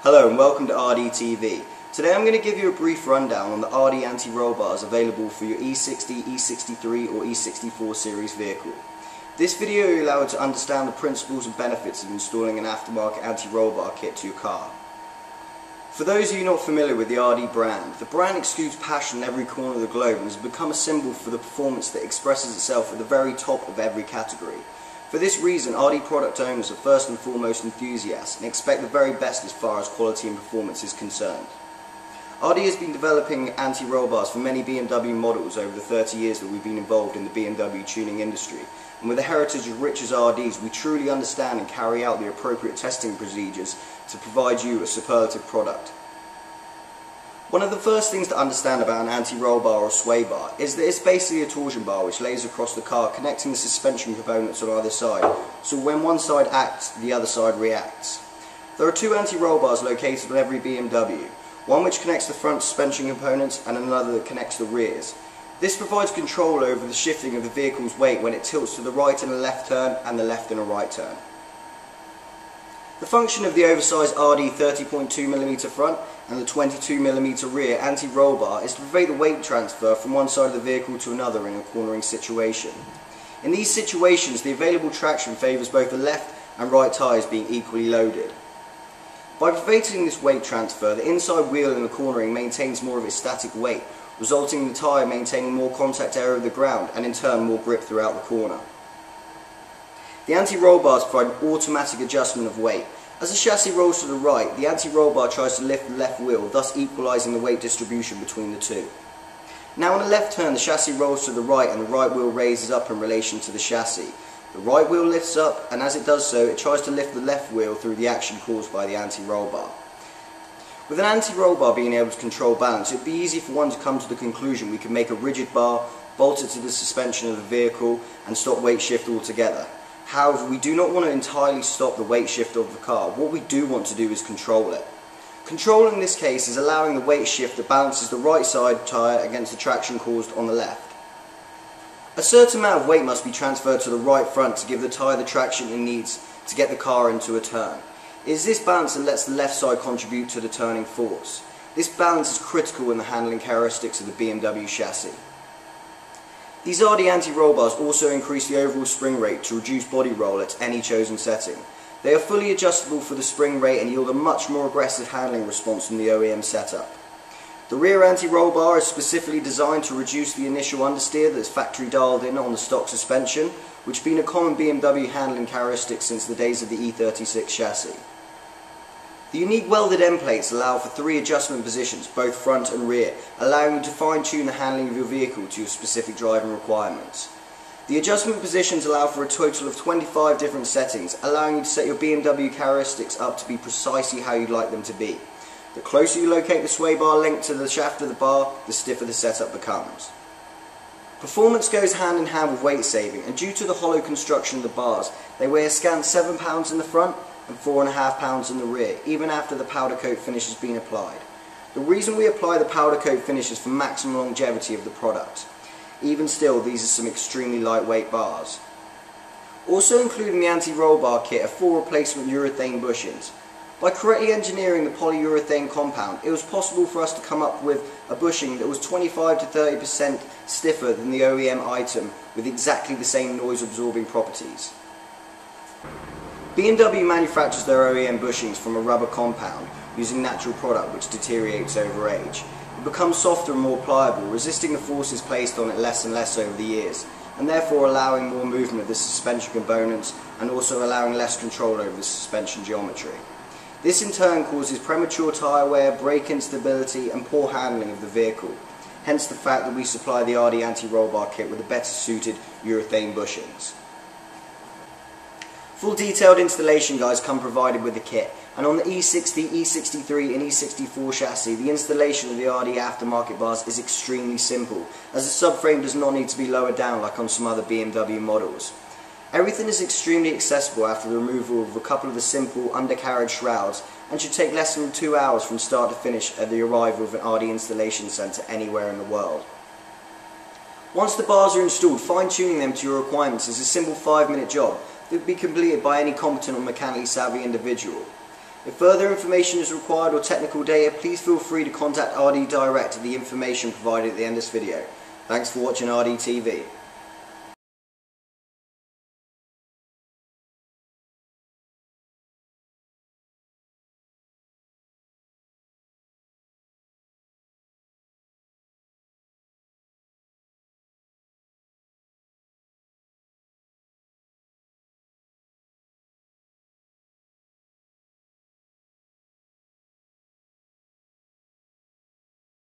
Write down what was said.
Hello and welcome to RDtv. Today I'm going to give you a brief rundown on the RD anti-roll bars available for your E60, E63 or E64 series vehicle. This video will allow you to understand the principles and benefits of installing an aftermarket anti-roll bar kit to your car. For those of you not familiar with the RD brand, the brand exudes passion in every corner of the globe and has become a symbol for the performance that expresses itself at the very top of every category. For this reason, RD product owners are first and foremost enthusiasts and expect the very best as far as quality and performance is concerned. RD has been developing anti-roll bars for many BMW models over the 30 years that we've been involved in the BMW tuning industry, and with a heritage as rich as RD's, we truly understand and carry out the appropriate testing procedures to provide you a superlative product. One of the first things to understand about an anti-roll bar or sway bar is that it's basically a torsion bar which lays across the car, connecting the suspension components on either side, so when one side acts, the other side reacts. There are two anti-roll bars located on every BMW, one which connects the front suspension components and another that connects the rears. This provides control over the shifting of the vehicle's weight when it tilts to the right in a left turn and the left in a right turn. The function of the oversized RD 30.2mm front and the 22mm rear anti-roll bar is to prevent the weight transfer from one side of the vehicle to another in a cornering situation. In these situations, the available traction favours both the left and right tyres being equally loaded. By preventing this weight transfer, the inside wheel in the cornering maintains more of its static weight, resulting in the tyre maintaining more contact area with the ground and in turn more grip throughout the corner. The anti-roll bars provide an automatic adjustment of weight. As the chassis rolls to the right, the anti-roll bar tries to lift the left wheel, thus equalising the weight distribution between the two. Now on a left turn, the chassis rolls to the right and the right wheel raises up in relation to the chassis. The right wheel lifts up, and as it does so, it tries to lift the left wheel through the action caused by the anti-roll bar. With an anti-roll bar being able to control balance, it would be easy for one to come to the conclusion we can make a rigid bar, bolt it to the suspension of the vehicle and stop weight shift altogether. However, we do not want to entirely stop the weight shift of the car. What we do want to do is control it. Control in this case is allowing the weight shift that balances the right side tyre against the traction caused on the left. A certain amount of weight must be transferred to the right front to give the tyre the traction it needs to get the car into a turn. It is this balance that lets the left side contribute to the turning force. This balance is critical in the handling characteristics of the BMW chassis. These RD anti-roll bars also increase the overall spring rate to reduce body roll at any chosen setting. They are fully adjustable for the spring rate and yield a much more aggressive handling response from the OEM setup. The rear anti-roll bar is specifically designed to reduce the initial understeer that is factory dialed in on the stock suspension, which has been a common BMW handling characteristic since the days of the E36 chassis. The unique welded end plates allow for 3 adjustment positions, both front and rear, allowing you to fine-tune the handling of your vehicle to your specific driving requirements. The adjustment positions allow for a total of 25 different settings, allowing you to set your BMW characteristics up to be precisely how you'd like them to be. The closer you locate the sway bar length to the shaft of the bar, the stiffer the setup becomes. Performance goes hand in hand with weight saving, and due to the hollow construction of the bars, they weigh a scant 7 pounds in the front and 4.5 pounds in the rear, even after the powder coat finish has been applied. The reason we apply the powder coat finish is for maximum longevity of the product. Even still, these are some extremely lightweight bars. Also including the anti-roll bar kit are 4 replacement urethane bushings. By correctly engineering the polyurethane compound, it was possible for us to come up with a bushing that was 25 to 30% stiffer than the OEM item with exactly the same noise absorbing properties. BMW manufactures their OEM bushings from a rubber compound using natural product which deteriorates over age. It becomes softer and more pliable, resisting the forces placed on it less and less over the years, and therefore allowing more movement of the suspension components and also allowing less control over the suspension geometry. This in turn causes premature tyre wear, brake instability and poor handling of the vehicle, hence the fact that we supply the RD anti-roll bar kit with the better suited urethane bushings. Full detailed installation guides come provided with the kit, and on the E60, E63 and E64 chassis, the installation of the RD aftermarket bars is extremely simple, as the subframe does not need to be lowered down like on some other BMW models. Everything is extremely accessible after the removal of a couple of the simple undercarriage shrouds, and should take less than 2 hours from start to finish at the arrival of an RD installation centre anywhere in the world. Once the bars are installed, fine-tuning them to your requirements is a simple 5-minute job that would be completed by any competent or mechanically savvy individual. If further information is required or technical data, please feel free to contact RD direct at the information provided at the end of this video. Thanks for watching RDtv.